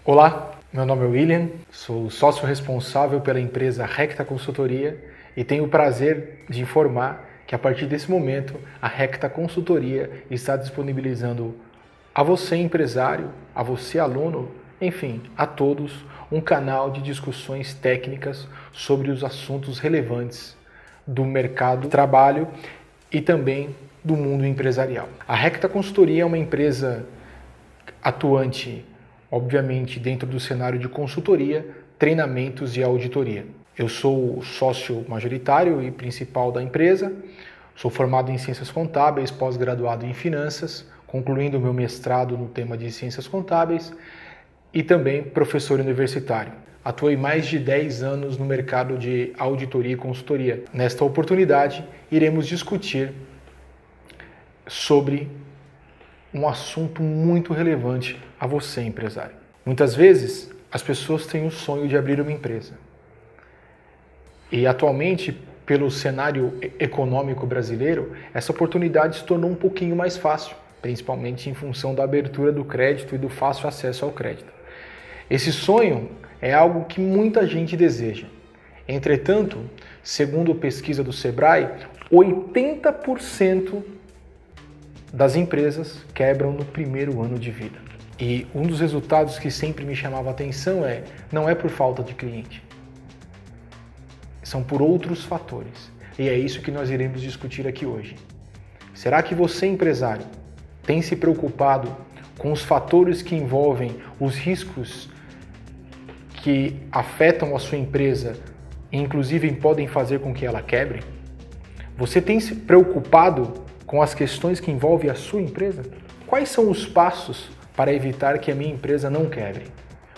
Olá, meu nome é William, sou sócio responsável pela empresa Recta Consultoria e tenho o prazer de informar que a partir desse momento a Recta Consultoria está disponibilizando a você empresário, a você aluno, enfim, a todos, um canal de discussões técnicas sobre os assuntos relevantes do mercado de trabalho e também do mundo empresarial. A Recta Consultoria é uma empresa atuante, obviamente, dentro do cenário de consultoria, treinamentos e auditoria. Eu sou sócio majoritário e principal da empresa, sou formado em Ciências Contábeis, pós-graduado em Finanças, concluindo meu mestrado no tema de Ciências Contábeis e também professor universitário. Atuei mais de 10 anos no mercado de auditoria e consultoria. Nesta oportunidade, iremos discutir sobre um assunto muito relevante a você, empresário. Muitas vezes, as pessoas têm o sonho de abrir uma empresa. E atualmente, pelo cenário econômico brasileiro, essa oportunidade se tornou um pouquinho mais fácil, principalmente em função da abertura do crédito e do fácil acesso ao crédito. Esse sonho é algo que muita gente deseja. Entretanto, segundo pesquisa do Sebrae, 80% das empresas quebram no primeiro ano de vida. E um dos resultados que sempre me chamava a atenção não é por falta de cliente, são por outros fatores. E é isso que nós iremos discutir aqui hoje. Será que você, empresário, tem se preocupado com os fatores que envolvem os riscos que afetam a sua empresa e inclusive podem fazer com que ela quebre? Você tem se preocupado com as questões que envolvem a sua empresa? Quais são os passos para evitar que a minha empresa não quebre?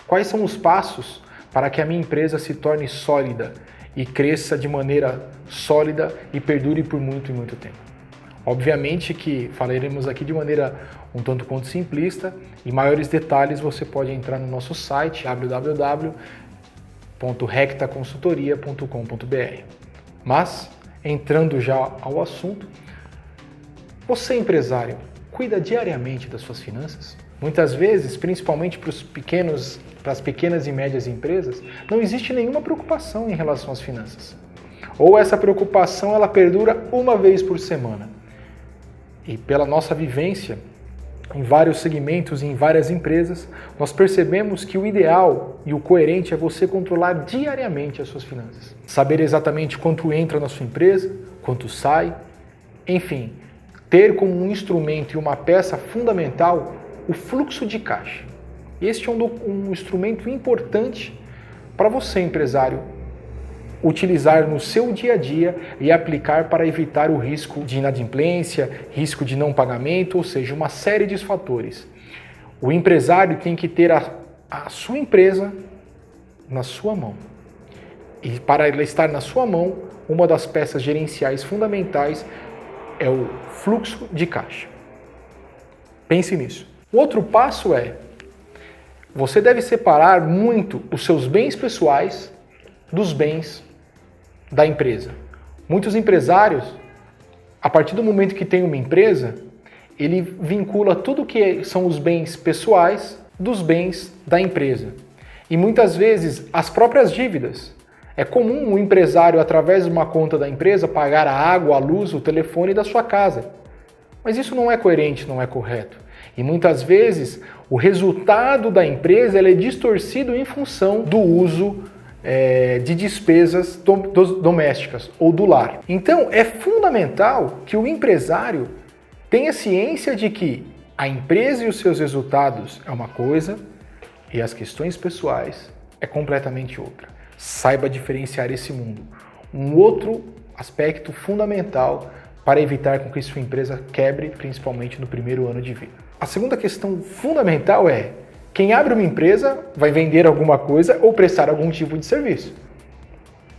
Quais são os passos para que a minha empresa se torne sólida e cresça de maneira sólida e perdure por muito e muito tempo? Obviamente que falaremos aqui de maneira um tanto quanto simplista e maiores detalhes você pode entrar no nosso site www.rectaconsultoria.com.br. Mas, entrando já ao assunto, você, empresário, cuida diariamente das suas finanças? Muitas vezes, principalmente para as pequenas e médias empresas, não existe nenhuma preocupação em relação às finanças. Ou essa preocupação ela perdura uma vez por semana. E pela nossa vivência em vários segmentos e em várias empresas, nós percebemos que o ideal e o coerente é você controlar diariamente as suas finanças. Saber exatamente quanto entra na sua empresa, quanto sai, enfim, ter como um instrumento e uma peça fundamental o fluxo de caixa. Este é um instrumento importante para você, empresário, utilizar no seu dia a dia e aplicar para evitar o risco de inadimplência, risco de não pagamento, ou seja, uma série de fatores. O empresário tem que ter a sua empresa na sua mão. E para ela estar na sua mão, uma das peças gerenciais fundamentais é o fluxo de caixa. Pense nisso. O outro passo você deve separar muito os seus bens pessoais dos bens da empresa. Muitos empresários, a partir do momento que tem uma empresa, ele vincula tudo que são os bens pessoais dos bens da empresa. E muitas vezes as próprias dívidas. É comum o empresário, através de uma conta da empresa, pagar a água, a luz, o telefone da sua casa. Mas isso não é coerente, não é correto. E muitas vezes o resultado da empresa é distorcido em função do uso de despesas domésticas ou do lar. Então é fundamental que o empresário tenha ciência de que a empresa e os seus resultados é uma coisa e as questões pessoais é completamente outra. Saiba diferenciar esse mundo. Um outro aspecto fundamental para evitar com que sua empresa quebre, principalmente no primeiro ano de vida. A segunda questão fundamental quem abre uma empresa vai vender alguma coisa ou prestar algum tipo de serviço.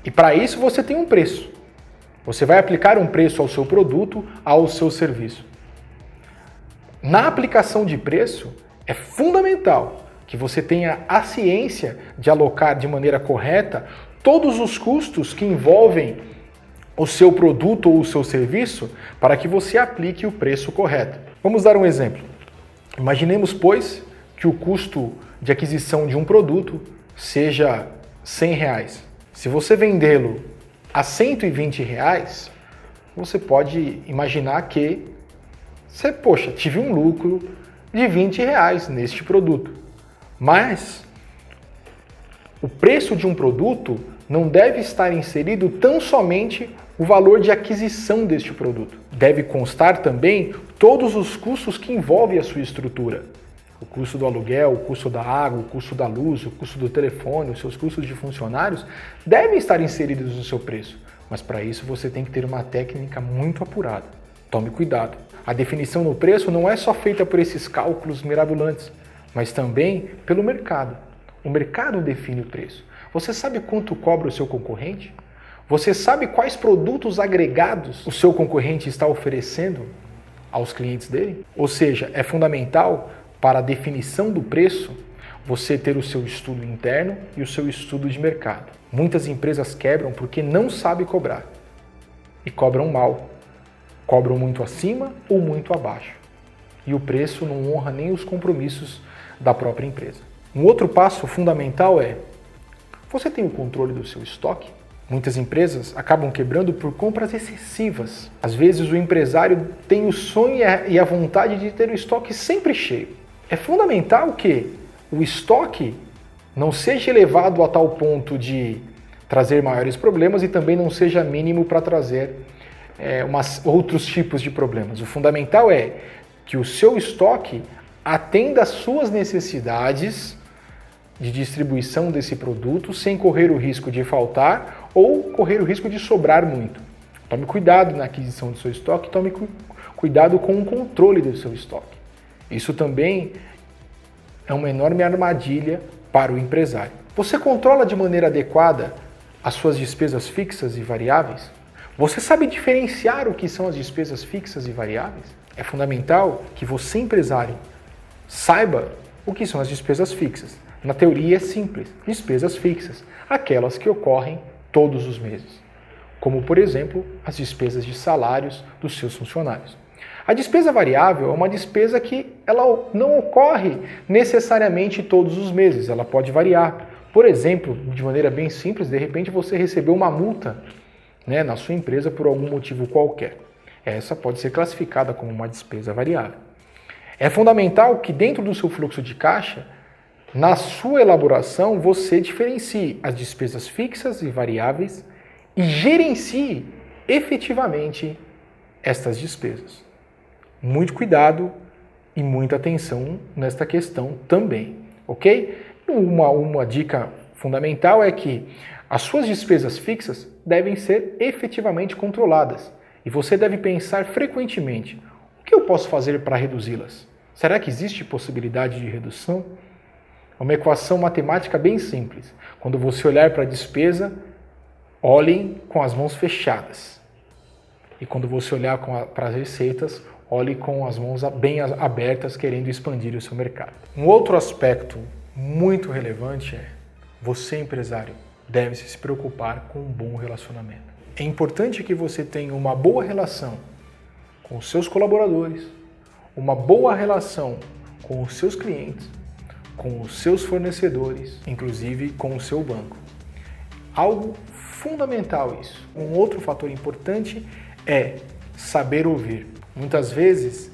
E para isso você tem um preço. Você vai aplicar um preço ao seu produto, ao seu serviço. Na aplicação de preço, é fundamental que você tenha a ciência de alocar de maneira correta todos os custos que envolvem o seu produto ou o seu serviço para que você aplique o preço correto. Vamos dar um exemplo. Imaginemos, pois, que o custo de aquisição de um produto seja R$ 100. Se você vendê-lo a R$ 120, você pode imaginar que tive um lucro de R$ 20 neste produto. Mas o preço de um produto não deve estar inserido tão somente o valor de aquisição deste produto. Deve constar também todos os custos que envolvem a sua estrutura. O custo do aluguel, o custo da água, o custo da luz, o custo do telefone, os seus custos de funcionários devem estar inseridos no seu preço. Mas para isso você tem que ter uma técnica muito apurada. Tome cuidado. A definição no preço não é só feita por esses cálculos mirabolantes, mas também pelo mercado. O mercado define o preço. Você sabe quanto cobra o seu concorrente? Você sabe quais produtos agregados o seu concorrente está oferecendo aos clientes dele? Ou seja, é fundamental para a definição do preço você ter o seu estudo interno e o seu estudo de mercado. Muitas empresas quebram porque não sabem cobrar e cobram mal. Cobram muito acima ou muito abaixo. E o preço não honra nem os compromissos da própria empresa. Um outro passo fundamental é: você tem o controle do seu estoque? Muitas empresas acabam quebrando por compras excessivas. Às vezes o empresário tem o sonho e a vontade de ter o estoque sempre cheio. É fundamental que o estoque não seja elevado a tal ponto de trazer maiores problemas e também não seja mínimo para trazer outros tipos de problemas. O fundamental é que o seu estoque atenda às suas necessidades de distribuição desse produto sem correr o risco de faltar ou correr o risco de sobrar muito. Tome cuidado na aquisição do seu estoque, tome cuidado com o controle do seu estoque. Isso também é uma enorme armadilha para o empresário. Você controla de maneira adequada as suas despesas fixas e variáveis? Você sabe diferenciar o que são as despesas fixas e variáveis? É fundamental que você, empresário, saiba o que são as despesas fixas. Na teoria é simples, despesas fixas, aquelas que ocorrem todos os meses, como por exemplo as despesas de salários dos seus funcionários. A despesa variável é uma despesa que ela não ocorre necessariamente todos os meses, ela pode variar. Por exemplo, de maneira bem simples, de repente você recebeu uma multa, na sua empresa por algum motivo qualquer. Essa pode ser classificada como uma despesa variável. É fundamental que dentro do seu fluxo de caixa, na sua elaboração, você diferencie as despesas fixas e variáveis e gerencie efetivamente estas despesas. Muito cuidado e muita atenção nesta questão também, ok? Uma dica fundamental é que as suas despesas fixas devem ser efetivamente controladas e você deve pensar frequentemente: o que eu posso fazer para reduzi-las? Será que existe possibilidade de redução? É uma equação matemática bem simples. Quando você olhar para a despesa, olhem com as mãos fechadas. E quando você olhar para as receitas, olhe com as mãos bem abertas, querendo expandir o seu mercado. Um outro aspecto muito relevante é: você, empresário, deve se preocupar com um bom relacionamento. É importante que você tenha uma boa relação com os seus colaboradores, uma boa relação com os seus clientes, com os seus fornecedores, inclusive com o seu banco. Algo fundamental isso. Um outro fator importante é saber ouvir. Muitas vezes,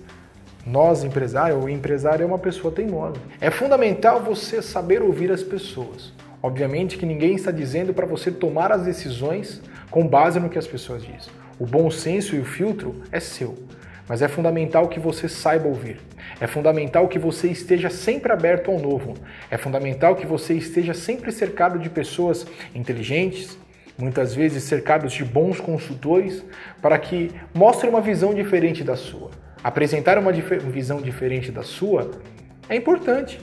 nós, empresários, o empresário é uma pessoa teimosa. É fundamental você saber ouvir as pessoas. Obviamente que ninguém está dizendo para você tomar as decisões com base no que as pessoas dizem. O bom senso e o filtro é seu. Mas é fundamental que você saiba ouvir. É fundamental que você esteja sempre aberto ao novo. É fundamental que você esteja sempre cercado de pessoas inteligentes, muitas vezes cercados de bons consultores, para que mostrem uma visão diferente da sua. Apresentar uma visão diferente da sua é importante.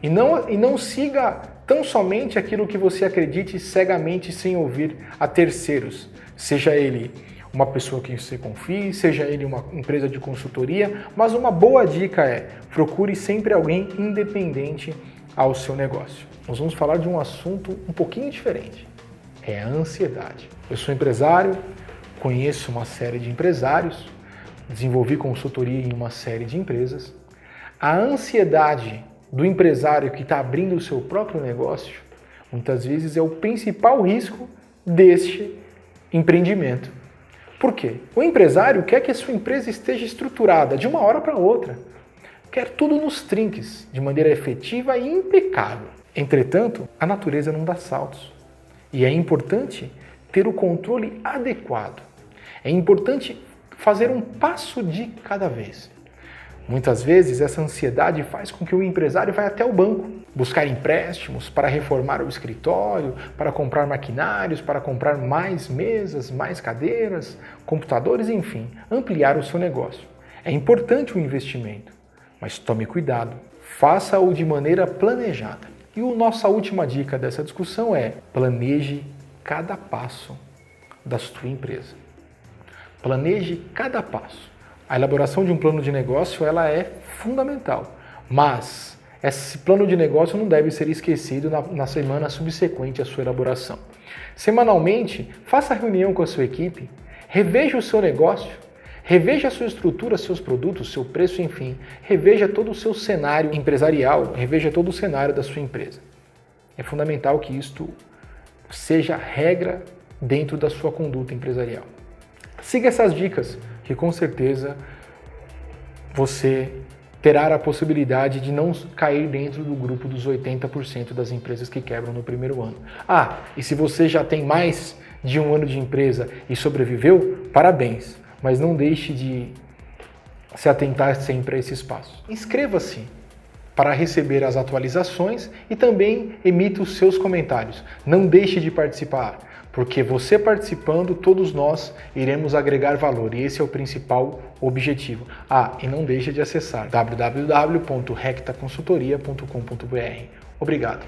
E não siga tão somente aquilo que você acredite cegamente sem ouvir a terceiros, seja ele uma pessoa que você confie, seja ele uma empresa de consultoria, mas uma boa dica é: procure sempre alguém independente ao seu negócio. Nós vamos falar de um assunto um pouquinho diferente, é a ansiedade. Eu sou empresário, conheço uma série de empresários, desenvolvi consultoria em uma série de empresas. A ansiedade do empresário que está abrindo o seu próprio negócio, muitas vezes é o principal risco deste empreendimento. Por quê? O empresário quer que a sua empresa esteja estruturada de uma hora para outra. Quer tudo nos trinques, de maneira efetiva e impecável. Entretanto, a natureza não dá saltos. E é importante ter o controle adequado. É importante fazer um passo de cada vez. Muitas vezes essa ansiedade faz com que o empresário vá até o banco, buscar empréstimos para reformar o escritório, para comprar maquinários, para comprar mais mesas, mais cadeiras, computadores, enfim, ampliar o seu negócio. É importante o investimento, mas tome cuidado, faça-o de maneira planejada. E a nossa última dica dessa discussão é: planeje cada passo da sua empresa. Planeje cada passo. A elaboração de um plano de negócio ela é fundamental, mas esse plano de negócio não deve ser esquecido na semana subsequente à sua elaboração. Semanalmente, faça reunião com a sua equipe, reveja o seu negócio, reveja a sua estrutura, seus produtos, seu preço, enfim, reveja todo o seu cenário empresarial, reveja todo o cenário da sua empresa. É fundamental que isto seja regra dentro da sua conduta empresarial. Siga essas dicas, que com certeza você terá a possibilidade de não cair dentro do grupo dos 80% das empresas que quebram no primeiro ano. E se você já tem mais de um ano de empresa e sobreviveu, parabéns, mas não deixe de se atentar sempre a esses passos. Inscreva-se para receber as atualizações e também emita os seus comentários. Não deixe de participar, porque você participando, todos nós iremos agregar valor e esse é o principal objetivo. E não deixe de acessar www.rectaconsultoria.com.br. Obrigado.